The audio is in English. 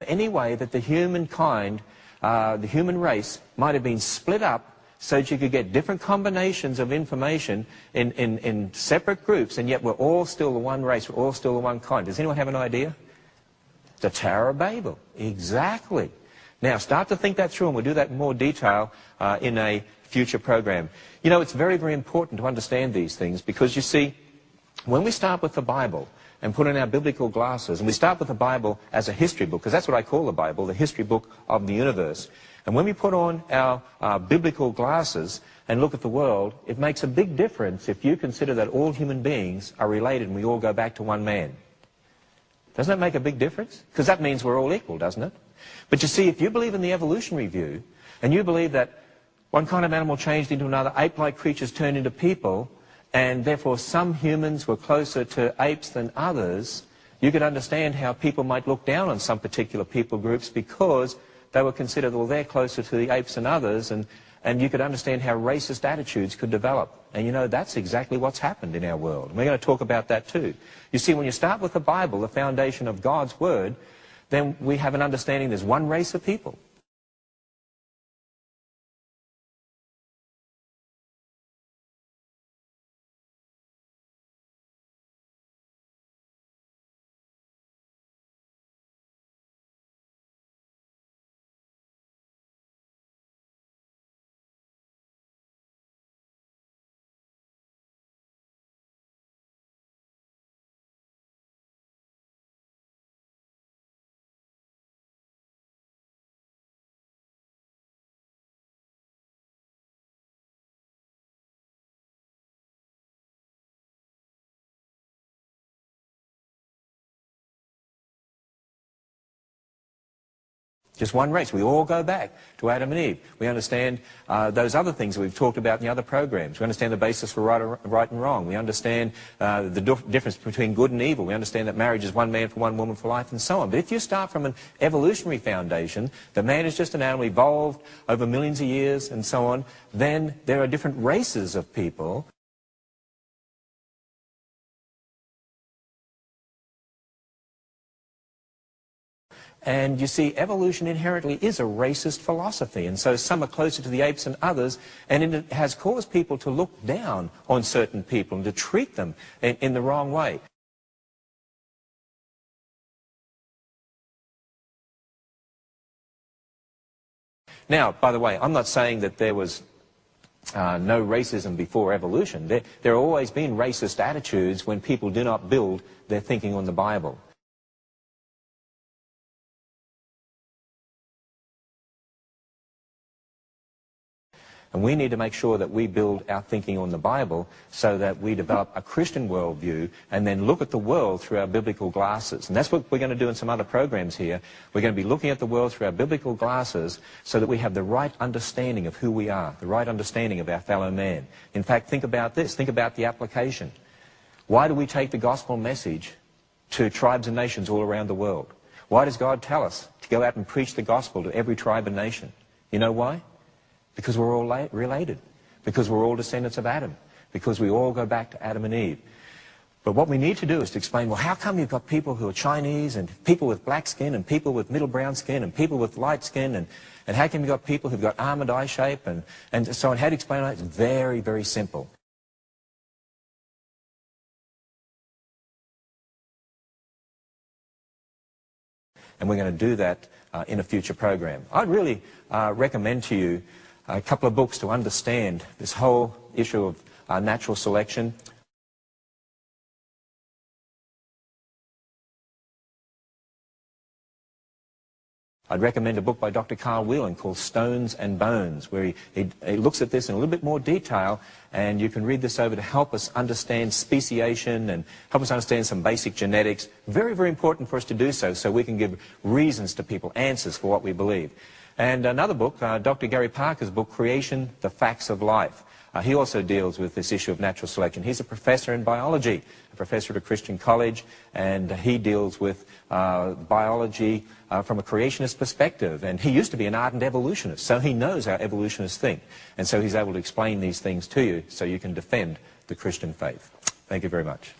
Any way that the humankind, the human race, might have been split up so that you could get different combinations of information in separate groups, and yet we're all still the one race, we're all still the one kind. Does anyone have an idea? The Tower of Babel. Exactly. Now, start to think that through, and we'll do that in more detail in a future program. You know, it's very, very important to understand these things because, you see, when we start with the Bible and put on our biblical glasses, and we start with the Bible as a history book, because that's what I call the Bible, the history book of the universe. And when we put on our biblical glasses and look at the world, it makes a big difference if you consider that all human beings are related and we all go back to one man. Doesn't that make a big difference? Because that means we're all equal, doesn't it? But you see, if you believe in the evolutionary view, and you believe that one kind of animal changed into another, ape-like creatures turned into people, and therefore some humans were closer to apes than others, you could understand how people might look down on some particular people groups because they were considered, well, they're closer to the apes than others, and you could understand how racist attitudes could develop. And you know, that's exactly what's happened in our world. And we're going to talk about that too. You see, when you start with the Bible, the foundation of God's Word, then we have an understanding there's one race of people. Just one race. We all go back to Adam and Eve. We understand those other things that we've talked about in the other programs. We understand the basis for right and wrong. We understand the difference between good and evil. We understand that marriage is one man for one woman for life and so on. But if you start from an evolutionary foundation, that man is just an animal, evolved over millions of years and so on, then there are different races of people. And you see, evolution inherently is a racist philosophy, and so some are closer to the apes than others, and it has caused people to look down on certain people and to treat them in the wrong way. Now, by the way, I'm not saying that there was no racism before evolution. There have always been racist attitudes when people do not build their thinking on the Bible. And we need to make sure that we build our thinking on the Bible so that we develop a Christian worldview and then look at the world through our biblical glasses. And that's what we're going to do in some other programs here. We're going to be looking at the world through our biblical glasses so that we have the right understanding of who we are, the right understanding of our fellow man. In fact, think about this. Think about the application. Why do we take the gospel message to tribes and nations all around the world? Why does God tell us to go out and preach the gospel to every tribe and nation? You know why? Because we're all related. Because we're all descendants of Adam. Because we all go back to Adam and Eve. But what we need to do is to explain, well, how come you've got people who are Chinese and people with black skin and people with middle brown skin and people with light skin and how come you've got people who've got almond eye shape and so on? How to explain that? It's very, very simple. And we're going to do that in a future program. I'd really recommend to you a couple of books to understand this whole issue of natural selection. I'd recommend a book by Dr. Carl Whelan called Stones and Bones, where he looks at this in a little bit more detail, and you can read this over to help us understand speciation and help us understand some basic genetics. Very, very important for us to do so we can give reasons to people, answers for what we believe. And another book, Dr. Gary Parker's book, Creation, the Facts of Life. He also deals with this issue of natural selection. He's a professor in biology, a professor at a Christian college, and he deals with biology from a creationist perspective. And he used to be an ardent evolutionist, so he knows how evolutionists think. And so he's able to explain these things to you so you can defend the Christian faith. Thank you very much.